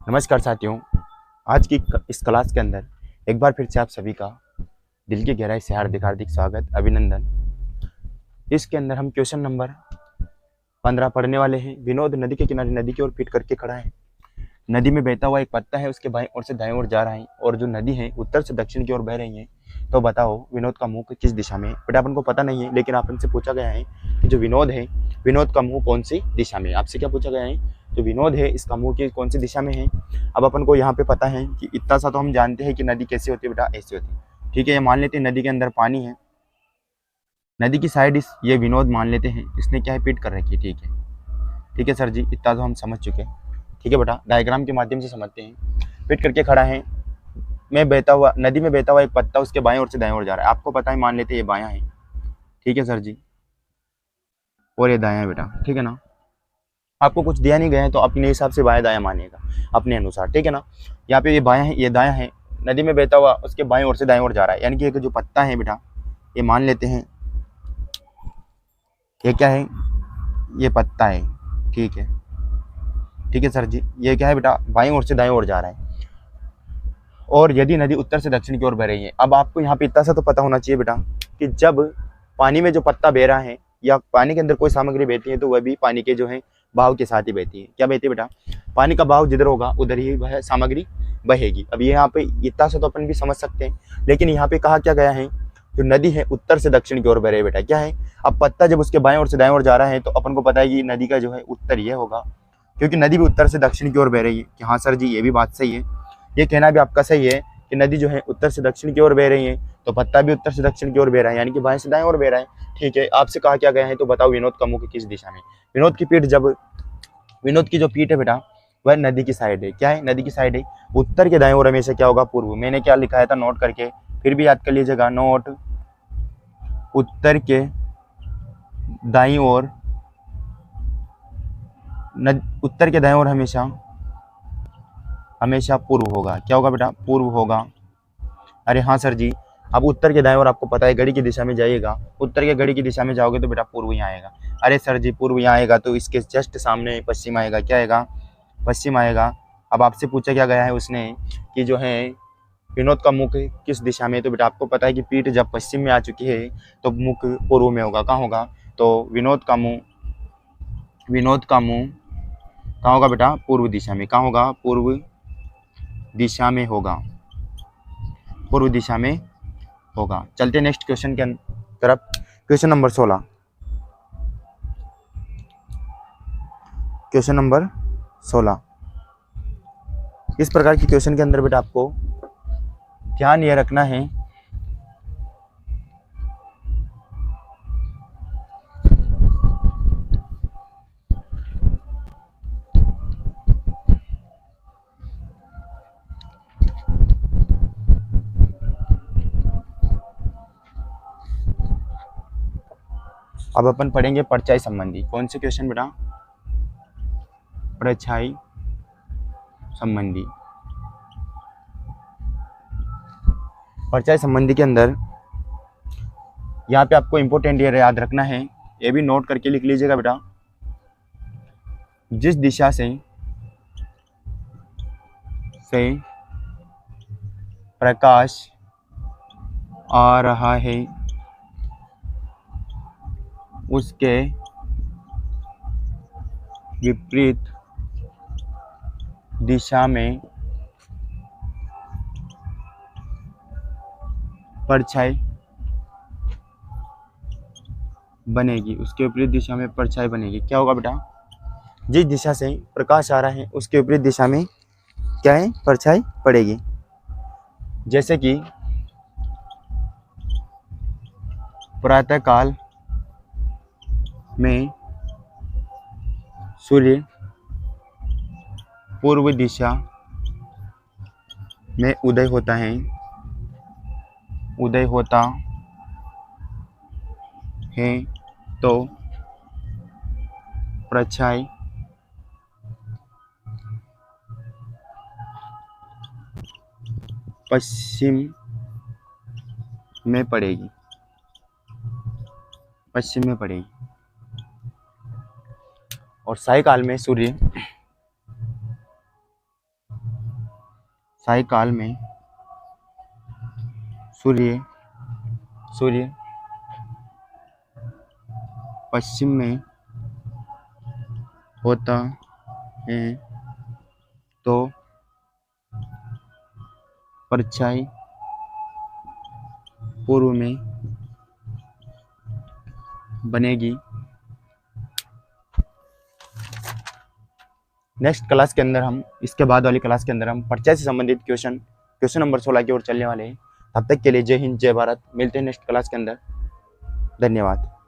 नमस्कार साथियों। आज की इस क्लास के अंदर एक बार फिर से आप सभी का दिल की गहराई से हार्दिक हार्दिक स्वागत अभिनंदन। इसके अंदर हम क्वेश्चन नंबर 15 पढ़ने वाले हैं। विनोद नदी के किनारे नदी की ओर पीट करके खड़ा है। नदी में बहता हुआ एक पत्ता है, उसके बाएं ओर से दाएं ओर जा रहा है और जो नदी है उत्तर से दक्षिण की ओर बह रही है। तो बताओ विनोद का मुंह किस दिशा में है। बेटा अपन को पता नहीं है, लेकिन अपन से पूछा गया है कि जो विनोद है, विनोद का मुंह कौन सी दिशा में है। आपसे क्या पूछा गया है, जो विनोद है इसका मुंह की कौन सी दिशा में है। अब अपन को यहाँ पे पता है कि इतना सा तो हम जानते हैं कि नदी कैसी होती है बेटा, ऐसी होती है। ठीक है, ये मान लेते हैं नदी के अंदर पानी है, नदी की साइड इस ये विनोद मान लेते हैं, इसने क्या है पीट कर रखी है। ठीक है, ठीक है सर जी, इतना तो हम समझ चुके हैं। ठीक है बेटा, डायग्राम के माध्यम से समझते हैं। पीट करके खड़ा है, में बहता हुआ नदी में बहता हुआ एक पत्ता उसके बाएं ओर से दाएं ओर जा रहा है। आपको पता है, मान लेते हैं ये बायां है। ठीक है सर जी, और ये दायां है बेटा। ठीक है ना, आपको कुछ दिया नहीं गया है तो अपने हिसाब से बायां दायां मानिएगा अपने अनुसार। ठीक है ना, यहाँ पे ये बायां है ये दायां है, नदी में बहता हुआ उसके बाएं ओर से दाएं ओर जा रहा है, यानी कि एक जो पत्ता है बेटा, ये मान लेते हैं ये क्या है, ये पत्ता है। ठीक है, ठीक है सर जी, ये क्या है बेटा, बाएं ओर से दाएं ओर जा रहा है। और यदि नदी उत्तर से दक्षिण की ओर बह रही है, अब आपको यहाँ पे इतना सा तो पता होना चाहिए बेटा कि जब पानी में जो पत्ता बह रहा है या पानी के अंदर कोई सामग्री बहती है तो वह भी पानी के जो है बहाव के साथ ही बहती है। क्या बहती है बेटा, पानी का बहाव जिधर होगा उधर ही वह सामग्री बहेगी। अब ये यहाँ पे इतना सा तो अपन भी समझ सकते हैं, लेकिन यहाँ पे कहा क्या गया है, जो नदी है उत्तर से दक्षिण की ओर बह रही है बेटा। क्या है, अब पत्ता जब उसके बाएं ओर से दाएं ओर जा रहा है तो अपन को पता है कि नदी का जो है उत्तर ये होगा, क्योंकि नदी भी उत्तर से दक्षिण की ओर बह रही है। कि हाँ सर जी, ये भी बात सही है, ये कहना भी आपका सही है कि नदी जो है उत्तर से दक्षिण की ओर बह रही है, तो पत्ता भी उत्तर से दक्षिण की ओर बह रहा है, यानी कि बाएं से दाएं ओर बह रहा है। ठीक है, आपसे कहा क्या गया है, तो बताओ विनोद का मुख किस दिशा में। विनोद की पीठ जब विनोद की जो पीठ है बेटा, वह नदी की साइड है। क्या है, नदी की साइड है। उत्तर के दाएं ओर हमेशा क्या होगा, पूर्व। मैंने क्या लिखा था नोट करके, फिर भी याद कर लीजिएगा, नोट उत्तर के दाईं ओर, उत्तर के दाएं ओर हमेशा हमेशा पूर्व होगा। क्या होगा बेटा, पूर्व होगा। अरे हाँ सर जी, अब उत्तर के दाएं ओर आपको पता है घड़ी की दिशा में जाइएगा, उत्तर के घड़ी की दिशा में जाओगे तो बेटा पूर्व यहाँ आएगा। अरे सर जी, पूर्व यहाँ आएगा तो इसके जस्ट सामने पश्चिम आएगा। क्या आएगा, पश्चिम आएगा। अब आपसे पूछा क्या गया है उसने कि जो है विनोद का मुख किस दिशा में, तो बेटा आपको पता है कि पीठ जब पश्चिम में आ चुकी है तो मुख पूर्व में होगा। कहाँ होगा, तो विनोद का मुंह कहाँ होगा बेटा, पूर्व दिशा में। कहाँ होगा, पूर्व दिशा में होगा, पूर्व दिशा में होगा। चलते नेक्स्ट क्वेश्चन के तरफ। क्वेश्चन नंबर 16, क्वेश्चन नंबर 16 इस प्रकार की क्वेश्चन के अंदर बेटा आपको ध्यान ये रखना है, अब अपन पढ़ेंगे परछाई संबंधी। कौन से क्वेश्चन बेटा, परछाई संबंधी। परछाई संबंधी के अंदर यहाँ पे आपको इंपोर्टेंट ये याद रखना है, ये भी नोट करके लिख लीजिएगा बेटा। जिस दिशा से प्रकाश आ रहा है उसके विपरीत दिशा में परछाई बनेगी, उसके विपरीत दिशा में परछाई बनेगी। क्या होगा बेटा, जिस दिशा से प्रकाश आ रहा है उसके विपरीत दिशा में क्या है, परछाई पड़ेगी। जैसे कि प्रातः काल में सूर्य पूर्व दिशा में उदय होता है, उदय होता है, तो परछाई पश्चिम में पड़ेगी, पश्चिम में पड़ेगी। और सायकाल में सूर्य सायकाल में सूर्य पश्चिम में होता है तो परछाई पूर्व में बनेगी। नेक्स्ट क्लास के अंदर हम, इसके बाद वाली क्लास के अंदर हम परछाई से संबंधित क्वेश्चन नंबर 16 की ओर चलने वाले हैं। तब तक के लिए जय हिंद, जय भारत। मिलते हैं नेक्स्ट क्लास के अंदर। धन्यवाद।